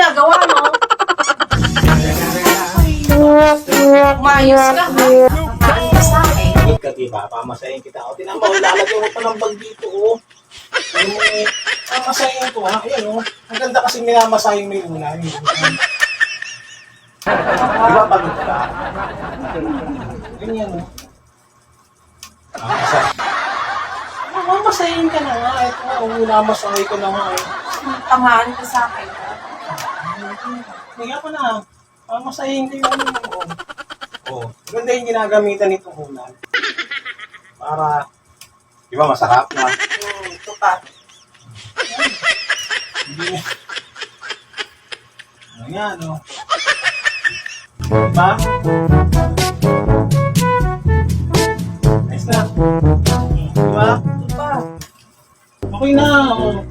ginagawa, no? Umayos ka, ha? Nakain ka sa akin. Hindi ka, diba? Pamasahin kita. O, tinan mo, lalagyan mo pa ng bag dito, oh. Ayun mo eh. Pamasahin ko, ha? Ayan, oh. Ang ganda kasi minamasahin mo yung ulan. Diba pagod ka? Ganyan, oh. Mamasahin ka na nga. Ito nga, minamasahin ko na nga, eh. Tamahan ka sa akin. Hindi ka na. Mamasahin ko yung ano mo, oh. Oh, ganda yung ginagamitan nitong ulan. Para, di ba masarap na? Ito pa. Hindi. Ayan, no? Diba? Nice na. Diba? Ito pa. Okay na, oh.